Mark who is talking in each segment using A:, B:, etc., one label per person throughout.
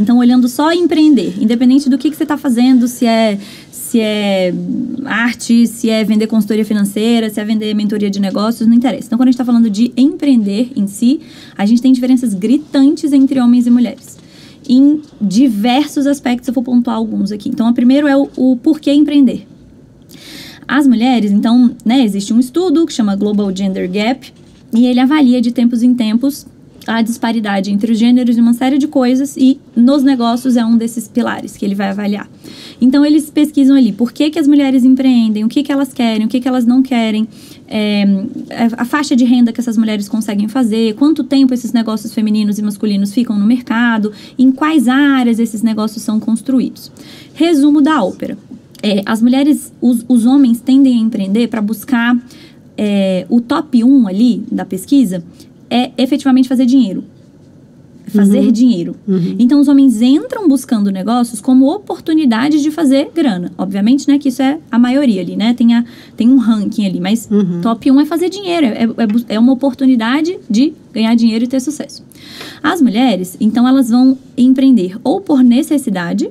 A: Então, olhando só empreender, independente do que você está fazendo, se é arte, se é vender consultoria financeira, se é vender mentoria de negócios, não interessa. Então, quando a gente está falando de empreender em si, a gente tem diferenças gritantes entre homens e mulheres. Em diversos aspectos, eu vou pontuar alguns aqui. Então, o primeiro é o porquê empreender. As mulheres, então, né, existe um estudo que chama Global Gender Gap, e ele avalia de tempos em tempos a disparidade entre os gêneros e uma série de coisas, e nos negócios é um desses pilares que ele vai avaliar. Então, eles pesquisam ali por que as mulheres empreendem, o que elas querem, o que elas não querem, a faixa de renda que essas mulheres conseguem fazer, quanto tempo esses negócios femininos e masculinos ficam no mercado, em quais áreas esses negócios são construídos. Resumo da ópera. As mulheres, os homens tendem a empreender para buscar o top 1 ali da pesquisa é efetivamente fazer dinheiro. Fazer dinheiro. Então, os homens entram buscando negócios como oportunidade de fazer grana. Obviamente, né, que isso é a maioria ali, né? Tem um ranking ali, mas top 1 é fazer dinheiro. É uma oportunidade de ganhar dinheiro e ter sucesso. As mulheres, então, elas vão empreender ou por necessidade,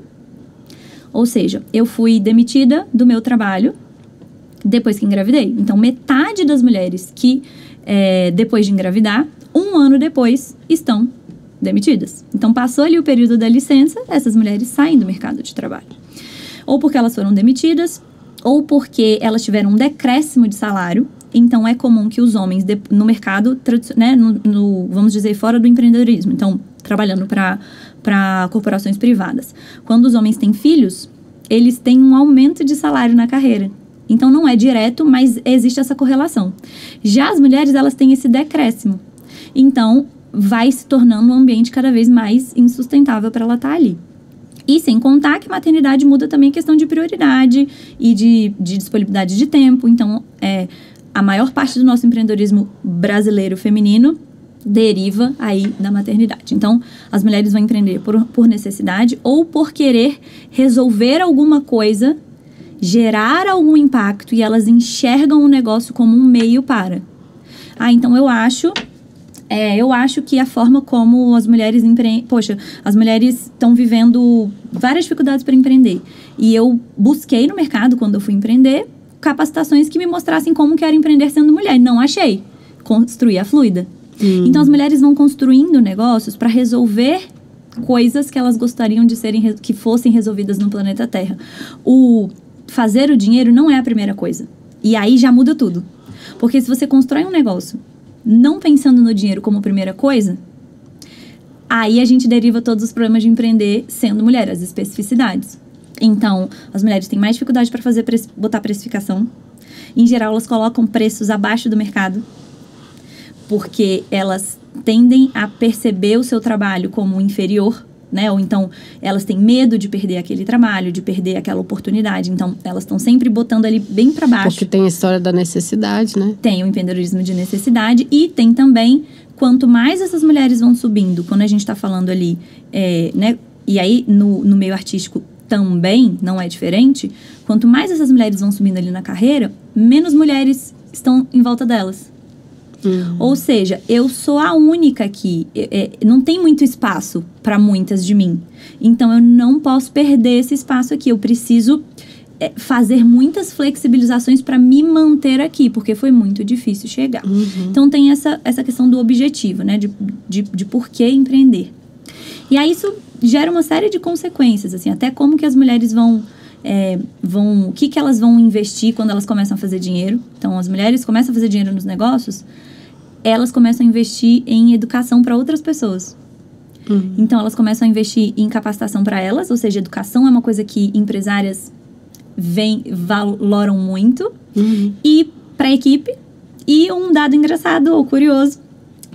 A: ou seja, eu fui demitida do meu trabalho depois que engravidei. Então, metade das mulheres que, depois de engravidar, 1 ano depois, estão demitidas. Então, passou ali o período da licença, essas mulheres saem do mercado de trabalho. Ou porque elas foram demitidas, ou porque elas tiveram um decréscimo de salário. Então, é comum que os homens, no mercado, né, vamos dizer, fora do empreendedorismo, então, trabalhando para corporações privadas. Quando os homens têm filhos, eles têm um aumento de salário na carreira. Então, não é direto, mas existe essa correlação. Já as mulheres, elas têm esse decréscimo. Então, vai se tornando um ambiente cada vez mais insustentável para ela estar ali. E sem contar que maternidade muda também a questão de prioridade e de disponibilidade de tempo. Então, a maior parte do nosso empreendedorismo brasileiro feminino deriva aí da maternidade. Então, as mulheres vão empreender por necessidade ou por querer resolver alguma coisa, gerar algum impacto, e elas enxergam o negócio como um meio para. Então eu acho que a forma como as mulheres empreendem... Poxa, as mulheres estão vivendo várias dificuldades para empreender. E eu busquei no mercado, quando eu fui empreender, capacitações que me mostrassem como que era empreender sendo mulher. Não achei. Construí a Fluida. Então, as mulheres vão construindo negócios para resolver coisas que elas gostariam de que fossem resolvidas no planeta Terra. Fazer o dinheiro não é a primeira coisa. E aí já muda tudo. Porque se você constrói um negócio não pensando no dinheiro como primeira coisa, aí a gente deriva todos os problemas de empreender sendo mulher, as especificidades. Então, as mulheres têm mais dificuldade para botar precificação. Em geral, elas colocam preços abaixo do mercado, porque elas tendem a perceber o seu trabalho como inferior, né? Ou então, elas têm medo de perder aquele trabalho, de perder aquela oportunidade. Então, elas estão sempre botando ali bem para baixo.
B: Porque tem a história da necessidade, né?
A: Tem o empreendedorismo de necessidade e tem também, quanto mais essas mulheres vão subindo, quando a gente está falando ali, né? E aí, no meio artístico também não é diferente. Quanto mais essas mulheres vão subindo ali na carreira, menos mulheres estão em volta delas. Ou seja, eu sou a única aqui. Não tem muito espaço para muitas de mim. Então, eu não posso perder esse espaço aqui. Eu preciso fazer muitas flexibilizações para me manter aqui, porque foi muito difícil chegar. Então, tem essa questão do objetivo, né? De por que empreender. E aí, isso gera uma série de consequências, assim, até como que as mulheres vão o que elas vão investir quando elas começam a fazer dinheiro. Então, as mulheres começam a fazer dinheiro nos negócios, elas começam a investir em educação para outras pessoas. Então, elas começam a investir em capacitação para elas, ou seja, educação é uma coisa que empresárias valoram muito, e para a equipe, e um dado engraçado ou curioso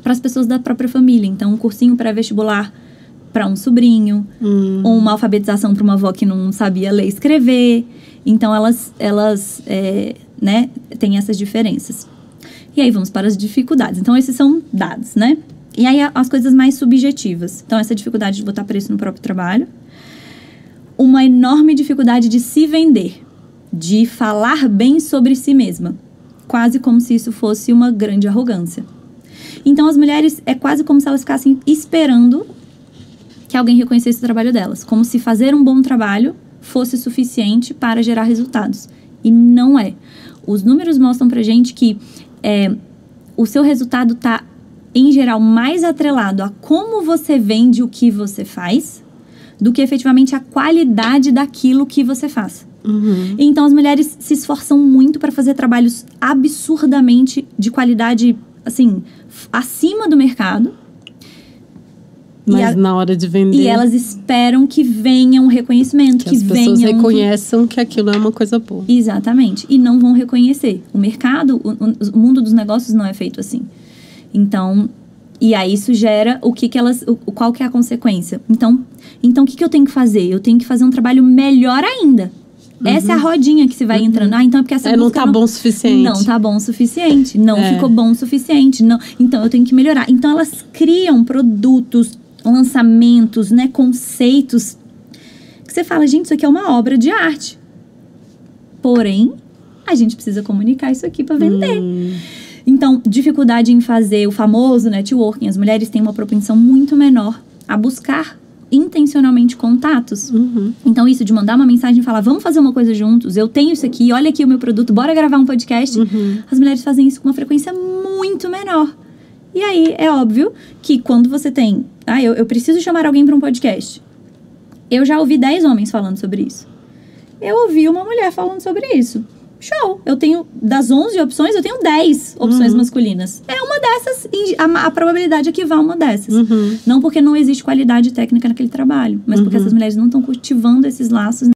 A: para as pessoas da própria família. Então, um cursinho pré-vestibular para um sobrinho, ou uma alfabetização para uma avó que não sabia ler e escrever. Então, elas né, têm essas diferenças. E aí, vamos para as dificuldades. Então, esses são dados, né? E aí, as coisas mais subjetivas. Então, essa dificuldade de botar preço no próprio trabalho. Uma enorme dificuldade de se vender, de falar bem sobre si mesma. Quase como se isso fosse uma grande arrogância. Então, as mulheres, é quase como se elas ficassem esperando que que alguém reconhecesse o trabalho delas. Como se fazer um bom trabalho fosse suficiente para gerar resultados. E não é. Os números mostram pra gente que o seu resultado tá, em geral, mais atrelado a como você vende o que você faz do que efetivamente a qualidade daquilo que você faz. Então, as mulheres se esforçam muito para fazer trabalhos absurdamente de qualidade, assim, acima do mercado.
B: Mas na hora de vender...
A: E elas esperam que venha um reconhecimento, que
B: as pessoas
A: venha
B: reconheçam que aquilo é uma coisa boa.
A: Exatamente. E não vão reconhecer. O mercado, o mundo dos negócios não é feito assim. Então... E aí isso gera qual que é a consequência. Então o que eu tenho que fazer? Eu tenho que fazer um trabalho melhor ainda. Essa é a rodinha que você vai entrando. Então é porque essa
B: não tá bom o suficiente.
A: Não tá bom o suficiente. Não ficou bom o suficiente. Não. Então eu tenho que melhorar. Então elas criam produtos, lançamentos, né, conceitos que você fala, gente, isso aqui é uma obra de arte. Porém, a gente precisa comunicar isso aqui para vender. Então, dificuldade em fazer o famoso networking. As mulheres têm uma propensão muito menor a buscar intencionalmente contatos. Então, isso de mandar uma mensagem e falar, vamos fazer uma coisa juntos, eu tenho isso aqui, olha aqui o meu produto, bora gravar um podcast. As mulheres fazem isso com uma frequência muito menor. E aí, é óbvio que quando você tem... eu preciso chamar alguém para um podcast. Eu já ouvi 10 homens falando sobre isso. Eu ouvi uma mulher falando sobre isso. Show! Eu tenho, das 11 opções, eu tenho 10 opções masculinas. É uma dessas, a probabilidade é que vá uma dessas. Não porque não existe qualidade técnica naquele trabalho, mas porque essas mulheres não estão cultivando esses laços